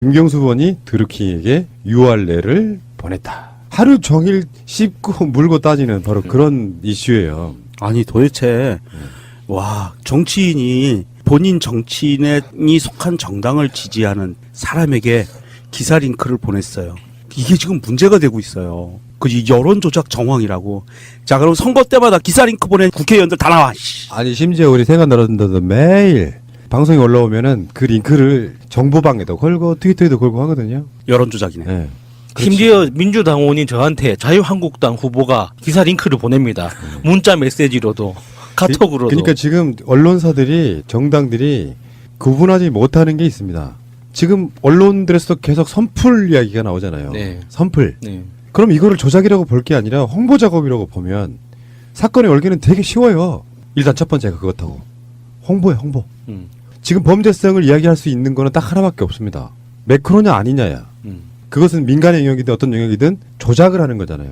김경수 의원이 드루킹에게 유할레를 보냈다. 하루 종일 씹고 물고 따지는 바로 그런 이슈예요. 아니 도대체 와 정치인이 본인 정치인이 속한 정당을 지지하는 사람에게 기사 링크를 보냈어요. 이게 지금 문제가 되고 있어요. 그 여론 조작 정황이라고. 자 그럼 선거 때마다 기사 링크 보낸 국회의원들 다 나와. 아니 심지어 우리 생각나는데도 매일 방송이 올라오면은 그 링크를 정보방에도 걸고 트위터에도 걸고 하거든요. 여론 조작이네. 네. 심지어 민주당원이 저한테 자유한국당 후보가 기사 링크를 보냅니다. 문자 메시지로도 카톡으로도. 그러니까 지금 언론사들이 정당들이 구분하지 못하는 게 있습니다. 지금 언론들에서도 계속 선풀 이야기가 나오잖아요. 네. 선풀. 네. 그럼 이거를 조작이라고 볼 게 아니라 홍보 작업이라고 보면 사건의 열기는 되게 쉬워요. 일단 첫 번째가 그렇다고. 홍보에 홍보. 지금 범죄성을 이야기할 수 있는 거는 딱 하나밖에 없습니다. 매크로냐 아니냐야. 그것은 민간의 영역이든 어떤 영역이든 조작을 하는 거잖아요.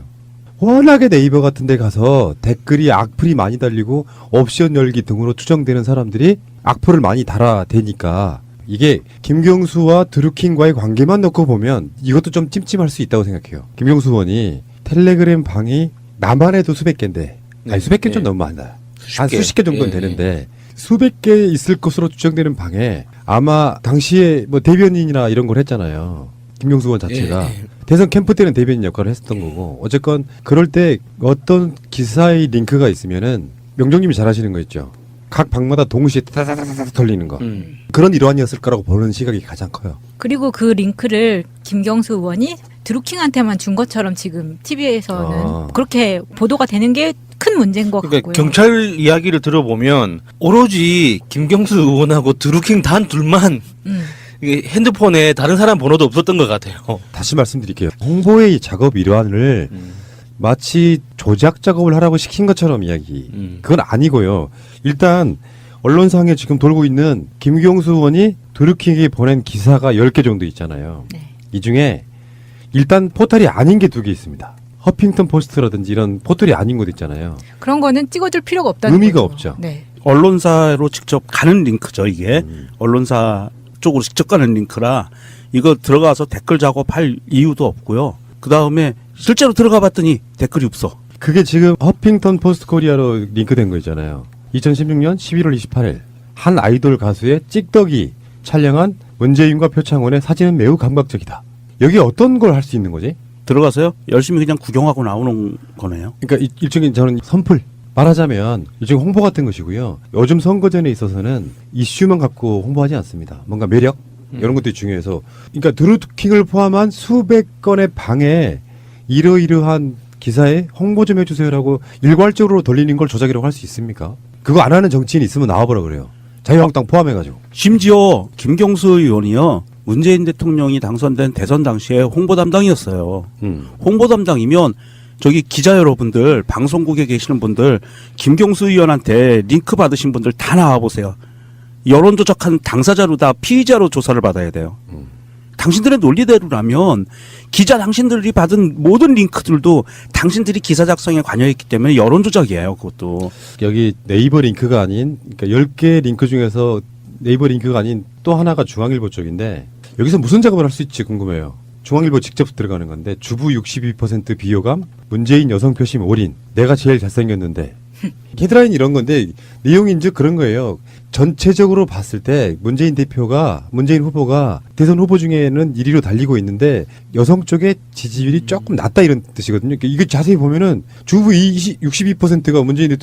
워낙에 네이버 같은 데 가서 댓글이 악플이 많이 달리고 옵션 열기 등으로 추정되는 사람들이 악플을 많이 달아대니까 이게 김경수와 드루킹과의 관계만 놓고 보면 이것도 좀 찜찜할 수 있다고 생각해요. 김경수 의원이 텔레그램 방이 나만 해도 수백 개인데 아니 수백 개는 좀 너무 많다. 한 수십 개 정도는 되는데 수백 개 있을 것으로 추정되는 방에 아마 당시에 뭐 대변인이나 이런 걸 했잖아요. 김경수 의원 자체가 대선 캠프 때는 대변인 역할을 했었던 거고 어쨌건 그럴 때 어떤 기사의 링크가 있으면은 명정님이 잘 하시는 거 있죠. 각 방마다 동시에 타다다다다 돌리는 거. 그런 일환이었을 거라고 보는 시각이 가장 커요. 그리고 그 링크를 김경수 의원이 드루킹한테만 준 것처럼 지금 TV에서는 그렇게 보도가 되는 게 큰 문제인 것 그러니까 같고요. 경찰 이야기를 들어보면 오로지 김경수 의원하고 드루킹 단 둘만 이게 핸드폰에 다른 사람 번호도 없었던 것 같아요. 다시 말씀드릴게요. 홍보의 작업 일환을 마치 조작 작업을 하라고 시킨 것처럼 이야기. 그건 아니고요. 일단 언론상에 지금 돌고 있는 김경수 의원이 드루킹에게 보낸 기사가 10개 정도 있잖아요. 네. 이 중에 일단 포털이 아닌 게 2개 있습니다. 허핑턴 포스트라든지 이런 포털이 아닌 곳 있잖아요. 그런 거는 찍어줄 필요가 없다는 의미가 거죠. 없죠. 네. 언론사로 직접 가는 링크죠 이게. 언론사 쪽으로 직접 가는 링크라 이거 들어가서 댓글 작업할 이유도 없고요. 그 다음에 실제로 들어가 봤더니 댓글이 없어. 그게 지금 허핑턴 포스트 코리아로 링크된 거 있잖아요. 2016년 11월 28일 한 아이돌 가수의 찍덕이 촬영한 문재인과 표창원의 사진은 매우 감각적이다. 여기 어떤 걸 할 수 있는 거지? 들어가서요 열심히 그냥 구경하고 나오는 거네요. 그러니까 일종의 저는 선풀 말하자면 일종의 홍보 같은 것이고요. 요즘 선거전에 있어서는 이슈만 갖고 홍보하지 않습니다. 뭔가 매력 이런 것들이 중요해서 그러니까 드루킹을 포함한 수백 건의 방에 이러이러한 기사에 홍보 좀 해주세요라고 일괄적으로 돌리는 걸 조작이라고 할 수 있습니까? 그거 안 하는 정치인이 있으면 나와보라 그래요. 자유한국당 포함해가지고. 심지어 김경수 의원이요. 문재인 대통령이 당선된 대선 당시에 홍보 담당이었어요. 홍보 담당이면 저기 기자 여러분들, 방송국에 계시는 분들, 김경수 의원한테 링크 받으신 분들 다 나와보세요. 여론 조작한 당사자로 다 피의자로 조사를 받아야 돼요. 당신들의 논리대로라면 기자 당신들이 받은 모든 링크들도 당신들이 기사 작성에 관여했기 때문에 여론 조작이에요. 그것도. 여기 네이버 링크가 아닌 그러니까 10개 링크 중에서 네이버 링크가 아닌 또 하나가 중앙일보 쪽인데 여기서 무슨 작업을 할 수 있지 궁금해요. 중앙일보 직접 들어가는 건데 주부 62% 비호감, 문재인 여성 표심 올인, 내가 제일 잘생겼는데 헤드라인 이런 건데 내용인즉 그런 거예요. 전체적으로 봤을 때 문재인 후보가 대선 후보 중에는 1위로 달리고 있는데 여성 쪽의 지지율이 조금 낮다 이런 뜻이거든요. 이거 자세히 보면은 주부 62%가 문재인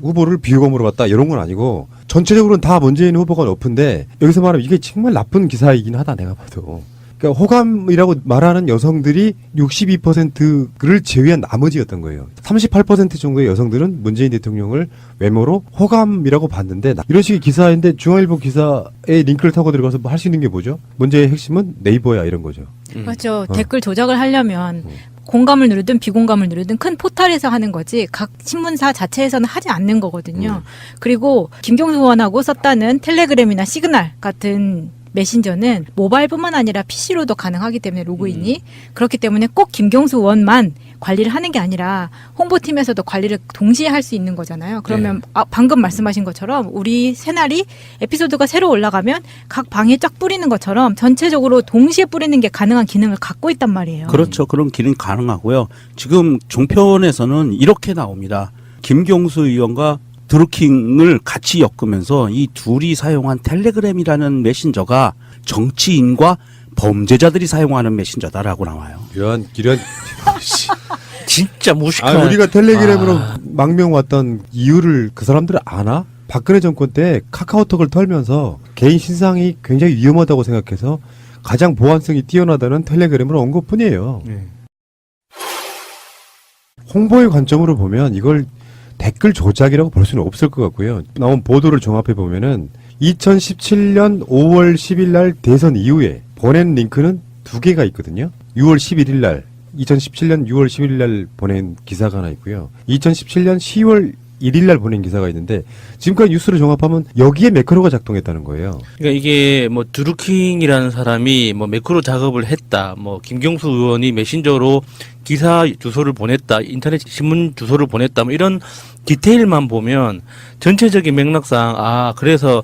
후보를 비호감으로 봤다 이런 건 아니고 전체적으로는 다 문재인 후보가 높은데 여기서 말하면 이게 정말 나쁜 기사이긴 하다 내가 봐도. 그러니까 호감이라고 말하는 여성들이 62%를 제외한 나머지였던 거예요. 38% 정도의 여성들은 문재인 대통령을 외모로 호감이라고 봤는데 이런 식의 기사인데 중앙일보 기사에 링크를 타고 들어가서 뭐 할 수 있는 게 뭐죠? 문제의 핵심은 네이버야 이런 거죠. 그렇죠. 댓글 조작을 하려면 공감을 누르든 비공감을 누르든 큰 포털에서 하는 거지 각 신문사 자체에서는 하지 않는 거거든요. 그리고 김경수 의원하고 썼다는 텔레그램이나 시그널 같은 메신저는 모바일뿐만 아니라 PC로도 가능하기 때문에 로그인이 그렇기 때문에 꼭 김경수 의원만 관리를 하는 게 아니라 홍보팀에서도 관리를 동시에 할 수 있는 거잖아요. 그러면 방금 말씀하신 것처럼 우리 새날이 에피소드가 새로 올라가면 각 방에 쫙 뿌리는 것처럼 전체적으로 동시에 뿌리는 게 가능한 기능을 갖고 있단 말이에요. 그렇죠. 그런 기능 가능하고요. 지금 종편에서는 이렇게 나옵니다. 김경수 의원과 드루킹을 같이 엮으면서 이 둘이 사용한 텔레그램이라는 메신저가 정치인과 범죄자들이 사용하는 메신저다라고 나와요. 이런 진짜 무식한. 우리가 텔레그램으로 망명 왔던 이유를 그 사람들은 아나? 박근혜 정권 때 카카오톡을 털면서 개인 신상이 굉장히 위험하다고 생각해서 가장 보안성이 뛰어나다는 텔레그램으로 온 것뿐이에요. 홍보의 관점으로 보면 이걸 댓글 조작이라고 볼 수는 없을 것 같고요. 나온 보도를 종합해 보면은 2017년 5월 10일 날 대선 이후에 보낸 링크는 2개가 있거든요. 6월 11일 날 2017년 6월 11일 날 보낸 기사가 하나 있고요. 2017년 10월 1일 날 보낸 기사가 있는데 지금까지 뉴스를 종합하면 여기에 매크로가 작동했다는 거예요. 그러니까 이게 뭐 드루킹이라는 사람이 뭐 매크로 작업을 했다. 뭐 김경수 의원이 메신저로 기사 주소를 보냈다. 인터넷 신문 주소를 보냈다. 뭐 이런 디테일만 보면 전체적인 맥락상 그래서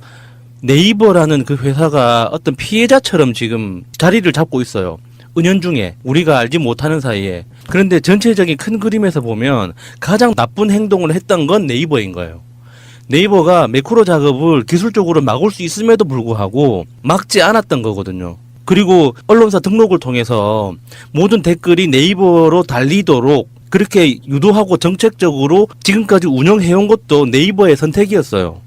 네이버라는 그 회사가 어떤 피해자처럼 지금 자리를 잡고 있어요. 은연중에 우리가 알지 못하는 사이에. 그런데 전체적인 큰 그림에서 보면 가장 나쁜 행동을 했던 건 네이버인 거예요. 네이버가 매크로 작업을 기술적으로 막을 수 있음에도 불구하고 막지 않았던 거거든요. 그리고 언론사 등록을 통해서 모든 댓글이 네이버로 달리도록 그렇게 유도하고 정책적으로 지금까지 운영해온 것도 네이버의 선택이었어요.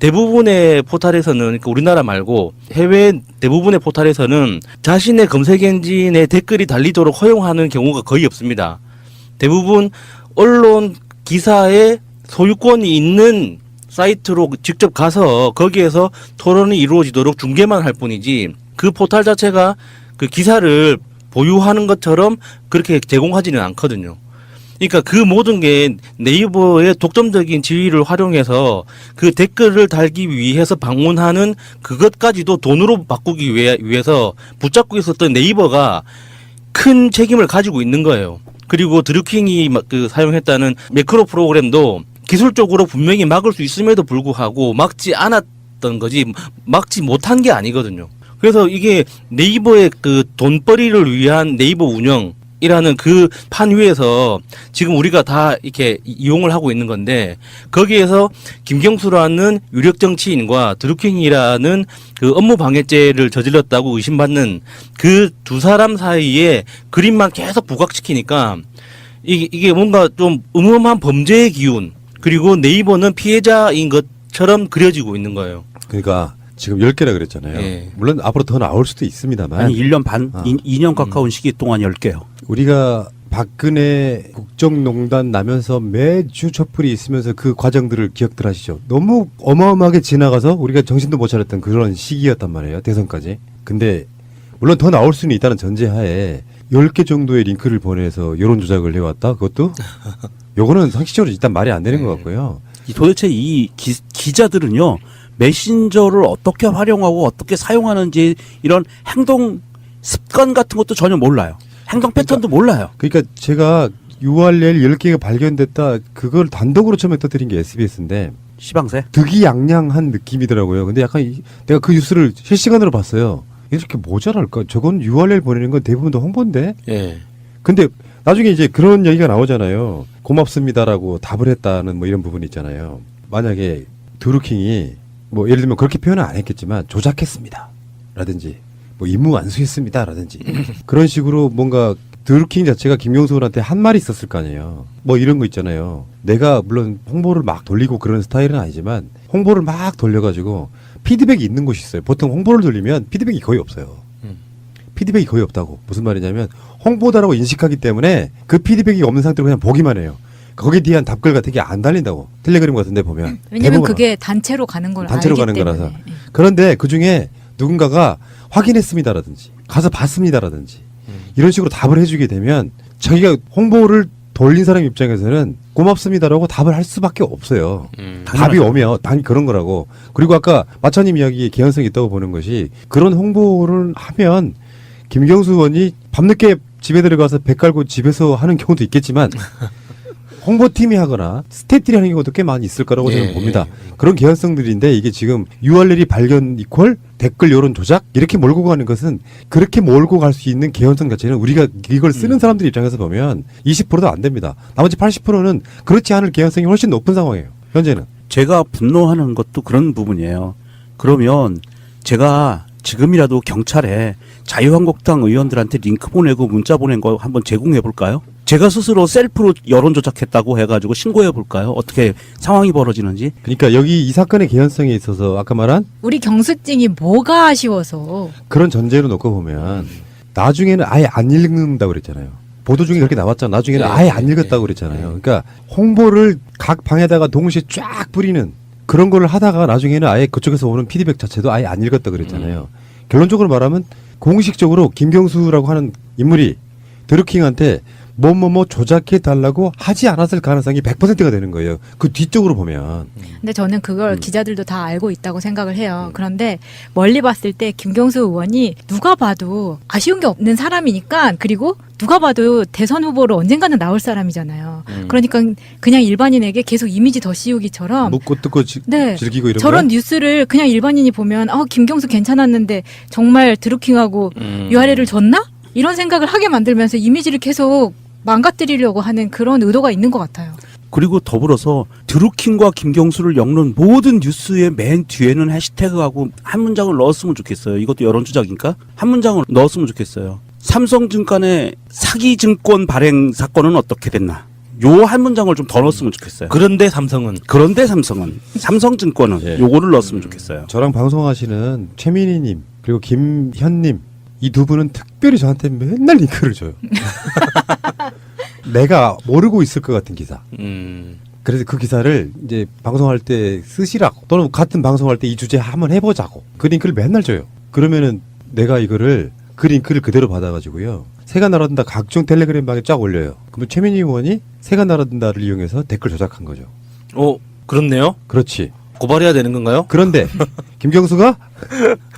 대부분의 포털에서는, 그러니까 우리나라 말고 해외 대부분의 포털에서는 자신의 검색 엔진에 댓글이 달리도록 허용하는 경우가 거의 없습니다. 대부분 언론 기사에 소유권이 있는 사이트로 직접 가서 거기에서 토론이 이루어지도록 중계만 할 뿐이지 그 포털 자체가 그 기사를 보유하는 것처럼 그렇게 제공하지는 않거든요. 그러니까 그 모든 게 네이버의 독점적인 지위를 활용해서 그 댓글을 달기 위해서 방문하는 그것까지도 돈으로 바꾸기 위해서 붙잡고 있었던 네이버가 큰 책임을 가지고 있는 거예요. 그리고 드루킹이 그 사용했다는 매크로 프로그램도 기술적으로 분명히 막을 수 있음에도 불구하고 막지 않았던 거지 막지 못한 게 아니거든요. 그래서 이게 네이버의 그 돈벌이를 위한 네이버 운영이라는 그 판 위에서 지금 우리가 다 이렇게 이용을 하고 있는 건데 거기에서 김경수라는 유력 정치인과 드루킹이라는 그 업무 방해죄를 저질렀다고 의심받는 그 두 사람 사이에 그림만 계속 부각시키니까 이게 뭔가 좀 음험한 범죄의 기운 그리고 네이버는 피해자인 것처럼 그려지고 있는 거예요. 그러니까 지금 10개라 그랬잖아요. 예. 물론 앞으로 더 나올 수도 있습니다만 아니 1년 반, 2년 가까운 시기 동안 10개요. 우리가 박근혜 국정농단 나면서 매주 촛불이 있으면서 그 과정들을 기억들 하시죠. 너무 어마어마하게 지나가서 우리가 정신도 못 차렸던 그런 시기였단 말이에요. 대선까지. 근데 물론 더 나올 수는 있다는 전제하에 10개 정도의 링크를 보내서 여론 조작을 해왔다. 그것도 요거는 상식적으로 일단 말이 안 되는 것 같고요. 도대체 이 기자들은요. 메신저를 어떻게 활용하고 어떻게 사용하는지 이런 행동 습관 같은 것도 전혀 몰라요. 행동 패턴도 몰라요. 그러니까 제가 URL 10개가 발견됐다. 그걸 단독으로 처음에 떠드린 게 SBS인데 시방새. 득이양양한 느낌이더라고요. 근데 약간 내가 그 뉴스를 실시간으로 봤어요. 이렇게 모자랄까? 저건 URL 보내는 건 대부분 다 홍보인데. 예. 근데 나중에 이제 그런 얘기가 나오잖아요. 고맙습니다라고 답을 했다는 뭐 이런 부분이 있잖아요. 만약에 드루킹이 뭐 예를 들면 그렇게 표현은 안 했겠지만 조작했습니다. 라든지 뭐 임무 완수했습니다. 라든지 그런 식으로 뭔가 드루킹 자체가 김경수 의원한테 한 말이 있었을 거 아니에요. 뭐 이런 거 있잖아요. 내가 물론 홍보를 막 돌리고 그런 스타일은 아니지만 홍보를 막 돌려가지고 피드백이 있는 곳이 있어요. 보통 홍보를 돌리면 피드백이 거의 없어요. 피드백이 거의 없다고. 무슨 말이냐면 홍보다라고 인식하기 때문에 그 피드백이 없는 상태로 그냥 보기만 해요. 거기에 대한 답글 같은 게 안 달린다고. 텔레그램 같은 데 보면. 왜냐면 그게 단체로 가는 걸 단체로 알기 가는 때문에. 거라서. 그런데 그중에 누군가가 확인했습니다라든지 가서 봤습니다라든지 이런 식으로 답을 해주게 되면 자기가 홍보를 돌린 사람 입장에서는 고맙습니다라고 답을 할 수밖에 없어요. 답이 오면 단 그런 거라고. 그리고 아까 마차님 이야기에 개연성이 있다고 보는 것이 그런 홍보를 하면 김경수 의원이 밤늦게 집에 들어가서 배 깔고 집에서 하는 경우도 있겠지만 홍보팀이 하거나 스태프들이 하는 경우도 꽤 많이 있을 거라고 저는 봅니다. 그런 개연성들인데 이게 지금 URL이 발견 이퀄 댓글 여론 조작 이렇게 몰고 가는 것은 그렇게 몰고 갈 수 있는 개연성 자체는 우리가 이걸 쓰는 사람들 입장에서 보면 20%도 안 됩니다. 나머지 80%는 그렇지 않을 개연성이 훨씬 높은 상황이에요. 현재는. 제가 분노하는 것도 그런 부분이에요. 그러면 제가 지금이라도 경찰에 자유한국당 의원들한테 링크 보내고 문자 보낸 거 한번 제공해 볼까요? 제가 스스로 셀프로 여론 조작했다고 해가지고 신고해 볼까요? 어떻게 상황이 벌어지는지? 그러니까 여기 이 사건의 개연성에 있어서 아까 말한 우리 경수증이 뭐가 아쉬워서 그런 전제로 놓고 보면 나중에는 아예 안 읽는다고 그랬잖아요. 보도 중에 그렇게 나왔잖아. 나중에는 네, 아예 안 네, 읽었다고 그랬잖아요. 그러니까 홍보를 각 방에다가 동시에 쫙 뿌리는 그런 걸 하다가 나중에는 아예 그쪽에서 오는 피드백 자체도 아예 안 읽었다고 그랬잖아요. 결론적으로 말하면 공식적으로 김경수라고 하는 인물이 드루킹한테 뭐뭐뭐 조작해 달라고 하지 않았을 가능성이 100%가 되는 거예요. 그 뒤쪽으로 보면. 근데 저는 그걸 기자들도 다 알고 있다고 생각을 해요. 그런데 멀리 봤을 때 김경수 의원이 누가 봐도 아쉬운 게 없는 사람이니까 그리고 누가 봐도 대선 후보로 언젠가는 나올 사람이잖아요. 그러니까 그냥 일반인에게 계속 이미지 더 씌우기처럼 묻고 뜯고 네. 즐기고 이런 저런 거야? 뉴스를 그냥 일반인이 보면 김경수 괜찮았는데 정말 드루킹하고 URL을 줬나? 이런 생각을 하게 만들면서 이미지를 계속 망가뜨리려고 하는 그런 의도가 있는 것 같아요. 그리고 더불어서 드루킹과 김경수를 엮는 모든 뉴스의 맨 뒤에는 해시태그하고 한 문장을 넣었으면 좋겠어요. 이것도 여론조작인가? 한 문장을 넣었으면 좋겠어요. 삼성증권의 사기증권 발행 사건은 어떻게 됐나? 요 한 문장을 좀 더 넣었으면 좋겠어요. 그런데 삼성은 삼성증권은 예. 요거를 넣었으면 좋겠어요. 저랑 방송하시는 최민희님 그리고 김현님 이 두 분은 특별히 저한테 맨날 링크를 줘요. 내가 모르고 있을 것 같은 기사. 그래서 그 기사를 이제 방송할 때 쓰시라고 또는 같은 방송할 때 이 주제 한번 해보자고 그 링크를 맨날 줘요. 그러면은 내가 이거를 그 링크를 그대로 받아가지고요. 새가 날아든다 각종 텔레그램 방에 쫙 올려요. 그러면 최민희 의원이 새가 날아든다를 이용해서 댓글 조작한 거죠. 그렇네요. 그렇지. 고발해야 되는 건가요? 그런데 김경수가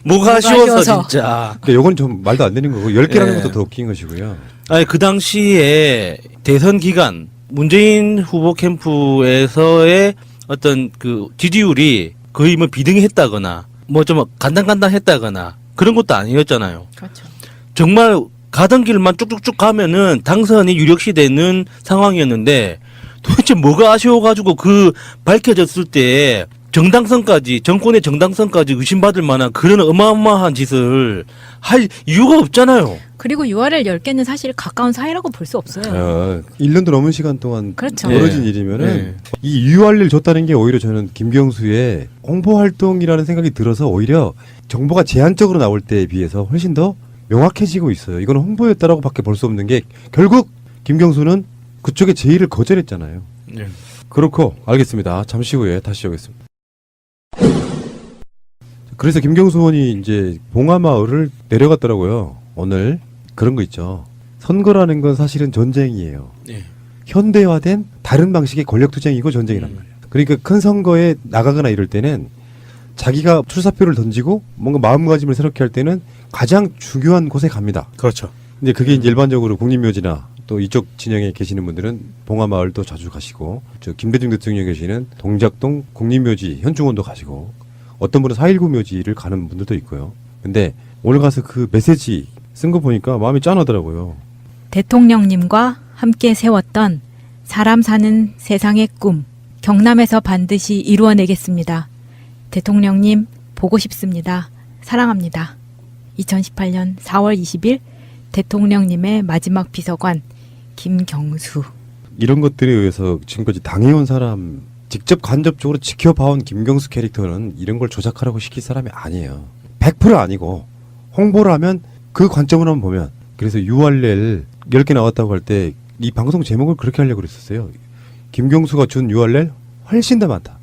뭐가 아쉬워서 아쉬워서. 진짜. 그러니까 요건 좀 말도 안 되는 거고 10개라는 예. 것도 더 웃긴 것이고요. 아니 그 당시에 대선 기간 문재인 후보 캠프에서의 어떤 그 지지율이 거의 뭐 비등했다거나 뭐 좀 간당간당했다거나 그런 것도 아니었잖아요. 그렇죠. 정말 가던 길만 쭉쭉쭉 가면은 당선이 유력시 되는 상황이었는데 도대체 뭐가 아쉬워가지고 그 밝혀졌을 때 정당성까지 정권의 정당성까지 의심받을 만한 그런 어마어마한 짓을 할 이유가 없잖아요. 그리고 URL 10개는 사실 가까운 사이라고 볼 수 없어요. 1년도 넘은 시간 동안 그렇죠. 벌어진 예. 일이면은 예. 이 URL을 줬다는 게 오히려 저는 김경수의 홍보 활동이라는 생각이 들어서 오히려 정보가 제한적으로 나올 때에 비해서 훨씬 더 명확해지고 있어요. 이건 홍보였다라고 밖에 볼 수 없는 게 결국 김경수는 그쪽의 제의를 거절했잖아요. 네. 그렇고 알겠습니다. 잠시 후에 다시 오겠습니다. 그래서 김경수 의원이 이제 봉하마을을 내려갔더라고요. 오늘 그런 거 있죠. 선거라는 건 사실은 전쟁이에요. 네. 현대화된 다른 방식의 권력투쟁이고 전쟁이란 말이에요. 그러니까 큰 선거에 나가거나 이럴 때는 자기가 출사표를 던지고 뭔가 마음가짐을 새롭게 할 때는 가장 중요한 곳에 갑니다. 그렇죠. 근데 그게 이제 일반적으로 국립묘지나 또 이쪽 진영에 계시는 분들은 봉하마을도 자주 가시고 저 김대중 대통령 계시는 동작동 국립묘지 현충원도 가시고 어떤 분은 4.19 묘지를 가는 분들도 있고요. 근데 오늘 가서 그 메시지 쓴 거 보니까 마음이 짠하더라고요. 대통령님과 함께 세웠던 사람 사는 세상의 꿈 경남에서 반드시 이루어내겠습니다. 대통령님 보고 싶습니다. 사랑합니다. 2018년 4월 20일 대통령님의 마지막 비서관 김경수. 이런 것들에 의해서 지금까지 당해온 사람 직접 간접적으로 지켜봐온 김경수 캐릭터는 이런 걸 조작하라고 시킬 사람이 아니에요. 100% 아니고 홍보를 하면 그 관점으로 한번 보면 그래서 URL 10개 나왔다고 할 때 이 방송 제목을 그렇게 하려고 그랬었어요. 김경수가 준 URL 훨씬 더 많다.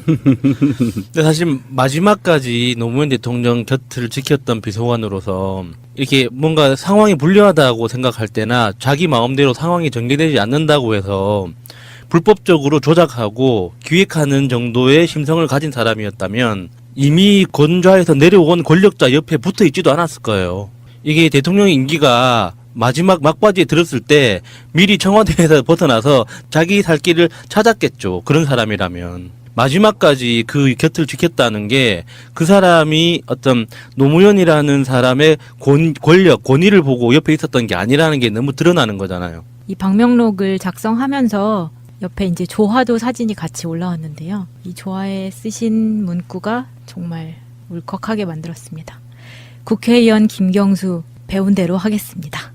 근데 사실 마지막까지 노무현 대통령 곁을 지켰던 비서관으로서 이렇게 뭔가 상황이 불리하다고 생각할 때나 자기 마음대로 상황이 전개되지 않는다고 해서 불법적으로 조작하고 기획하는 정도의 심성을 가진 사람이었다면 이미 권좌에서 내려온 권력자 옆에 붙어 있지도 않았을 거예요. 이게 대통령 임기가 마지막 막바지에 들었을 때 미리 청와대에서 벗어나서 자기 살 길을 찾았겠죠. 그런 사람이라면. 마지막까지 그 곁을 지켰다는 게 그 사람이 어떤 노무현이라는 사람의 권력, 권위를 보고 옆에 있었던 게 아니라는 게 너무 드러나는 거잖아요. 이 방명록을 작성하면서 옆에 이제 조화도 사진이 같이 올라왔는데요. 이 조화에 쓰신 문구가 정말 울컥하게 만들었습니다. 국회의원 김경수 배운 대로 하겠습니다.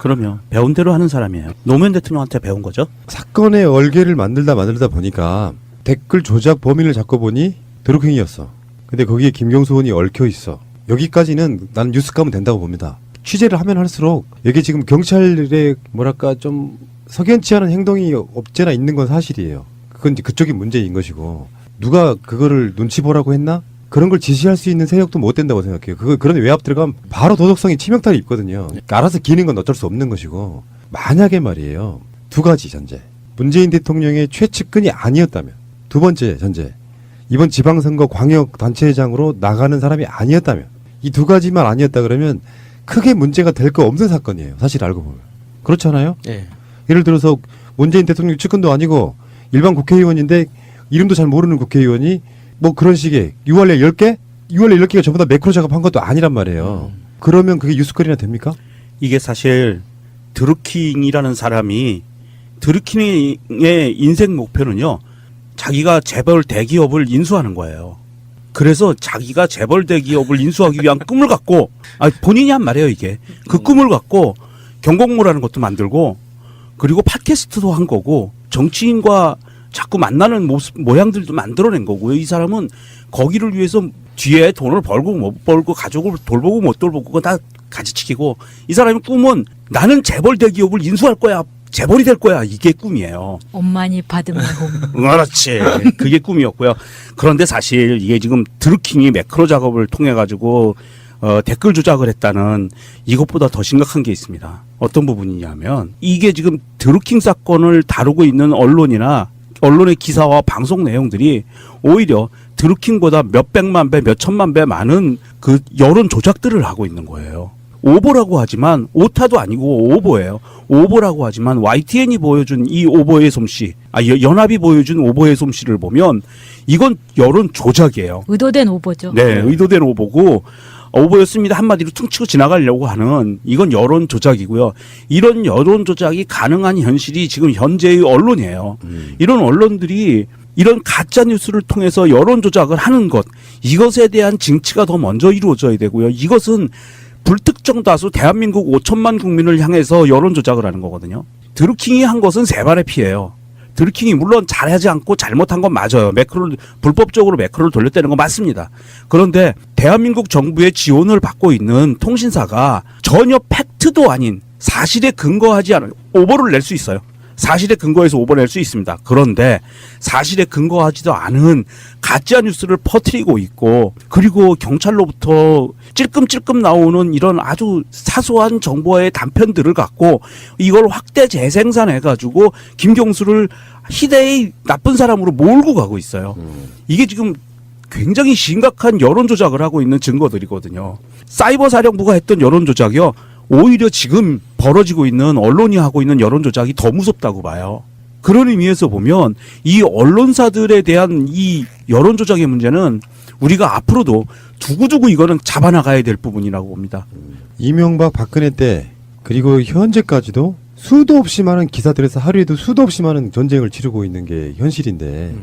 그러면 배운 대로 하는 사람이에요. 노무현 대통령한테 배운 거죠. 사건의 얼개를 만들다 보니까 댓글 조작 범인을 잡고 보니 드루킹이었어. 근데 거기에 김경수 의원이 얽혀 있어. 여기까지는 나는 뉴스 가면 된다고 봅니다. 취재를 하면 할수록 이게 지금 경찰의 뭐랄까 좀 석연치 않은 행동이 없잖아 있는 건 사실이에요. 그건 이제 그쪽이 문제인 것이고 누가 그거를 눈치 보라고 했나? 그런 걸 지시할 수 있는 세력도 못 된다고 생각해요. 그런 외압 들어가면 바로 도덕성이 치명타를 입거든요. 알아서 기는 건 어쩔 수 없는 것이고 만약에 말이에요. 두 가지 전제. 문재인 대통령의 최측근이 아니었다면 두 번째 전제. 이번 지방선거 광역단체장으로 나가는 사람이 아니었다면 이 두 가지만 아니었다 그러면 크게 문제가 될 거 없는 사건이에요. 사실 알고 보면. 그렇잖아요. 네. 예를 들어서 문재인 대통령 측근도 아니고 일반 국회의원인데 이름도 잘 모르는 국회의원이 뭐 그런 식의 URL 10개? URL 10개가 전부 다 매크로 작업한 것도 아니란 말이에요. 그러면 그게 뉴스거리나 됩니까? 이게 사실 드루킹이라는 사람이 드루킹의 인생 목표는요. 자기가 재벌 대기업을 인수하는 거예요. 그래서 자기가 재벌 대기업을 인수하기 위한 꿈을 갖고 본인이 한 말이에요 이게. 그 꿈을 갖고 경공모라는 것도 만들고 그리고 팟캐스트도 한 거고 정치인과 자꾸 만나는 모양들도 만들어낸 거고요. 이 사람은 거기를 위해서 뒤에 돈을 벌고 못 벌고 가족을 돌보고 못 돌보고 그거 다 가지치기고 이 사람의 꿈은 나는 재벌 대기업을 인수할 거야. 재벌이 될 거야. 이게 꿈이에요. 엄마니 받으면 홈. 그렇지. 그게 꿈이었고요. 그런데 사실 이게 지금 드루킹이 매크로 작업을 통해 가지고 댓글 조작을 했다는 이것보다 더 심각한 게 있습니다. 어떤 부분이냐면 이게 지금 드루킹 사건을 다루고 있는 언론이나 언론의 기사와 방송 내용들이 오히려 드루킹보다 몇백만 배, 몇천만 배 많은 그 여론 조작들을 하고 있는 거예요. 오보라고 하지만 오타도 아니고 오보예요. 오보라고 하지만 YTN이 보여준 이 오보의 솜씨, 연합이 보여준 오보의 솜씨를 보면 이건 여론 조작이에요. 의도된 오보죠. 네, 의도된 오보고 오보였습니다 한마디로 퉁치고 지나가려고 하는 이건 여론 조작이고요. 이런 여론 조작이 가능한 현실이 지금 현재의 언론이에요. 이런 언론들이 이런 가짜 뉴스를 통해서 여론 조작을 하는 것, 이것에 대한 징치가 더 먼저 이루어져야 되고요. 이것은 불특정 다수 대한민국 5천만 국민을 향해서 여론 조작을 하는 거거든요. 드루킹이 한 것은 세 발의 피해예요. 드루킹이 물론 잘하지 않고 잘못한 건 맞아요. 불법적으로 매크로를 돌렸다는 건 맞습니다. 그런데 대한민국 정부의 지원을 받고 있는 통신사가 전혀 팩트도 아닌 사실에 근거하지 않은 오보를 낼 수 있어요. 사실에 근거해서 오보낼 수 있습니다. 그런데 사실에 근거하지도 않은 가짜 뉴스를 퍼뜨리고 있고 그리고 경찰로부터 찔끔찔끔 나오는 이런 아주 사소한 정보의 단편들을 갖고 이걸 확대 재생산해가지고 김경수를 희대의 나쁜 사람으로 몰고 가고 있어요. 이게 지금 굉장히 심각한 여론 조작을 하고 있는 증거들이거든요. 사이버 사령부가 했던 여론 조작이요. 오히려 지금 벌어지고 있는 언론이 하고 있는 여론 조작이 더 무섭다고 봐요. 그런 의미에서 보면 이 언론사들에 대한 이 여론 조작의 문제는 우리가 앞으로도 두고두고 이거는 잡아나가야 될 부분이라고 봅니다. 이명박 박근혜 때 그리고 현재까지도 수도 없이 많은 기사들에서 하루에도 수도 없이 많은 전쟁을 치르고 있는 게 현실인데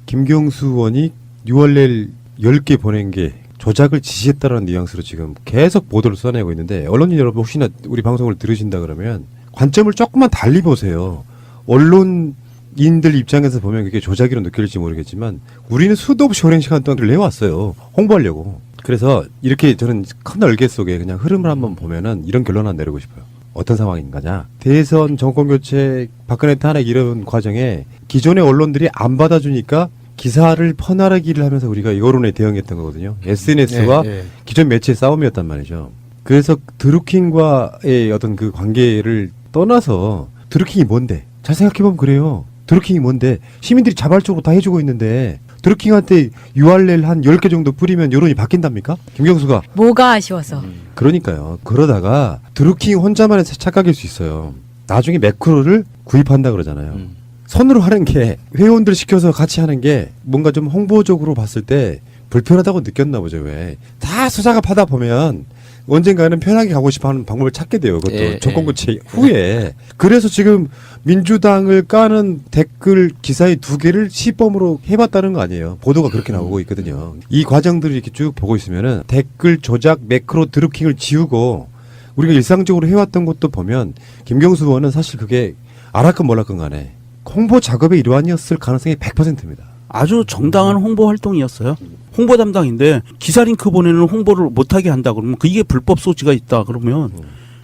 김경수 의원이 URL 10개 보낸 게 조작을 지시했다라는 뉘앙스로 지금 계속 보도를 써내고 있는데 언론인 여러분 혹시나 우리 방송을 들으신다 그러면 관점을 조금만 달리 보세요. 언론인들 입장에서 보면 그게 조작이로 느껴질지 모르겠지만 우리는 수도 없이 오랜 시간 동안 내왔어요. 홍보하려고. 그래서 이렇게 저는 큰 얼개 속에 그냥 흐름을 한번 보면은 이런 결론 하나 내리고 싶어요. 어떤 상황인가냐. 대선 정권교체 박근혜 탄핵 이런 과정에 기존의 언론들이 안 받아주니까 기사를 퍼나르기를 하면서 우리가 여론에 대응했던 거거든요. SNS와 기존 매체의 싸움이었단 말이죠. 그래서 드루킹과의 어떤 그 관계를 떠나서 드루킹이 뭔데? 잘 생각해보면 그래요. 드루킹이 뭔데? 시민들이 자발적으로 다 해주고 있는데 드루킹한테 URL 한 10개 정도 뿌리면 여론이 바뀐답니까? 김경수가. 뭐가 아쉬워서. 그러니까요. 그러다가 드루킹 혼자만의 착각일 수 있어요. 나중에 매크로를 구입한다 그러잖아요. 손으로 하는 게 회원들 시켜서 같이 하는 게 뭔가 좀 홍보적으로 봤을 때 불편하다고 느꼈나 보죠. 왜? 다 수사가 파다 보면 언젠가는 편하게 가고 싶어하는 방법을 찾게 돼요. 그것도 예, 정권 교체 후에. 그래서 지금 민주당을 까는 댓글 기사의 2개를 시범으로 해봤다는 거 아니에요. 보도가 그렇게 나오고 있거든요. 이 과정들을 이렇게 쭉 보고 있으면은 댓글 조작, 매크로 드루킹을 지우고 우리가 일상적으로 해왔던 것도 보면 김경수 의원은 사실 그게 알았건 몰랐건 간에 홍보 작업의 일환이었을 가능성이 100%입니다. 아주 정당한 홍보 활동이었어요. 홍보 담당인데 기사 링크 보내는 홍보를 못하게 한다 그러면 이게 불법 소지가 있다 그러면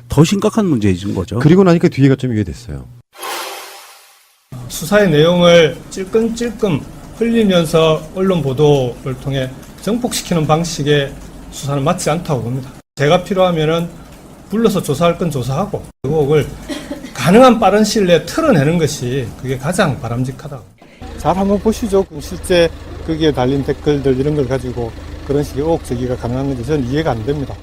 더 심각한 문제인 거죠. 그리고 나니까 뒤에가 좀 이해됐어요. 수사의 내용을 찔끔찔끔 흘리면서 언론 보도를 통해 정폭시키는 방식의 수사는 맞지 않다고 봅니다. 제가 필요하면은 불러서 조사할 건 조사하고 의혹을 가능한 빠른 시일 내에 털어내는 것이 그게 가장 바람직하다고. 잘 한번 보시죠. 실제 거기에 달린 댓글들 이런 걸 가지고 그런 식의 의혹 제기가 가능한 건지 저는 이해가 안 됩니다.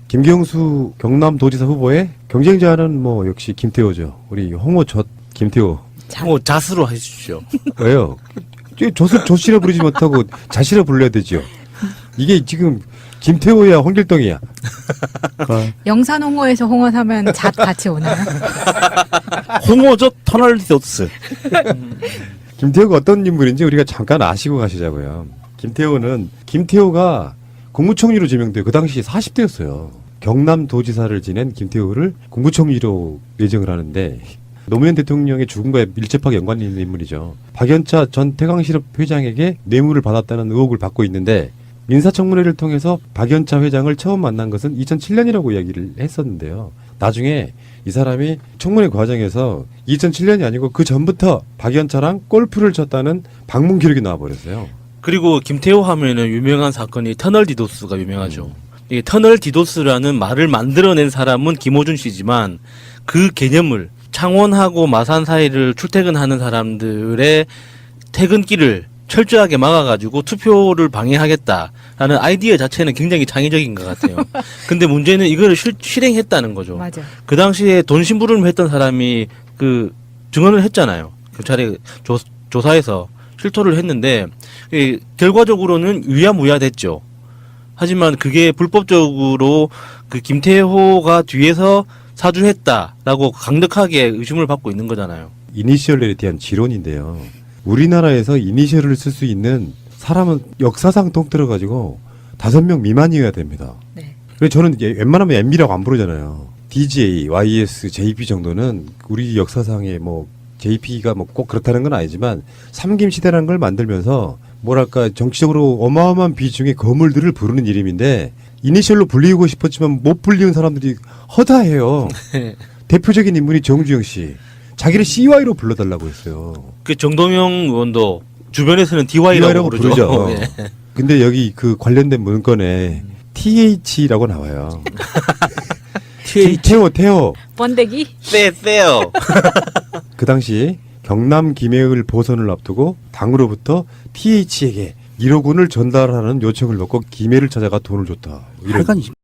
김경수 경남도지사 후보의 경쟁자는 뭐 역시 김태호죠. 우리 홍어젓 김태호. 뭐 자수로 해주십시오. 왜요? 조씨라 부르지 못하고 자씨라 불러야 되죠. 이게 지금 김태호야 홍길동이야. 영산 홍어에서 홍어 사면 잣 같이 오나요? 홍어젓 터널리더스. 김태호가 어떤 인물인지 우리가 잠깐 아시고 가시자고요. 김태호가 국무총리로 지명돼요. 그 당시 40대였어요. 경남도지사를 지낸 김태호를 국무총리로 예정을 하는데 노무현 대통령의 죽음과 밀접하게 연관이 있는 인물이죠. 박연차 전 태광실업 회장에게 뇌물을 받았다는 의혹을 받고 있는데 인사청문회를 통해서 박연차 회장을 처음 만난 것은 2007년이라고 이야기를 했었는데요. 나중에 이 사람이 청문회 과정에서 2007년이 아니고 그 전부터 박연차랑 골프를 쳤다는 방문 기록이 나와버렸어요. 그리고 김태호 하면은 유명한 사건이 터널 디도스가 유명하죠. 이 터널 디도스라는 말을 만들어낸 사람은 김호준 씨지만 그 개념을 창원하고 마산 사이를 출퇴근하는 사람들의 퇴근길을 철저하게 막아가지고 투표를 방해하겠다라는 아이디어 자체는 굉장히 창의적인 것 같아요. 근데 문제는 이거를 실행했다는 거죠. 맞아. 그 당시에 돈 심부름을 했던 사람이 그 증언을 했잖아요. 경찰에 조사해서 실토를 했는데 결과적으로는 유야무야 됐죠. 하지만 그게 불법적으로 그 김태호가 뒤에서 사주했다라고 강력하게 의심을 받고 있는 거잖아요. 이니셜에 대한 지론인데요. 우리나라에서 이니셜을 쓸 수 있는 사람은 역사상 통틀어가지고 5명 미만이어야 됩니다. 네. 그래서 저는 웬만하면 MB라고 안 부르잖아요. DJ, YS, JP 정도는 우리 역사상에 뭐 JP가 뭐 꼭 그렇다는 건 아니지만 삼김 시대라는 걸 만들면서 뭐랄까 정치적으로 어마어마한 비중의 거물들을 부르는 이름인데 이니셜로 불리고 싶었지만 못 불리는 사람들이 허다해요. 대표적인 인물이 정주영 씨. 자기를 CY로 불러달라고 했어요. 그 정동영 의원도 주변에서는 DY라고 부르죠. 예. 근데 여기 그 관련된 문건에 TH라고 나와요. 태호. 번데기? 빼요. 그 당시 경남 김해을 보선을 앞두고 당으로부터 TH에게 1억 원을 전달하는 요청을 넣고 김해를 찾아가 돈을 줬다. 이런. 하여간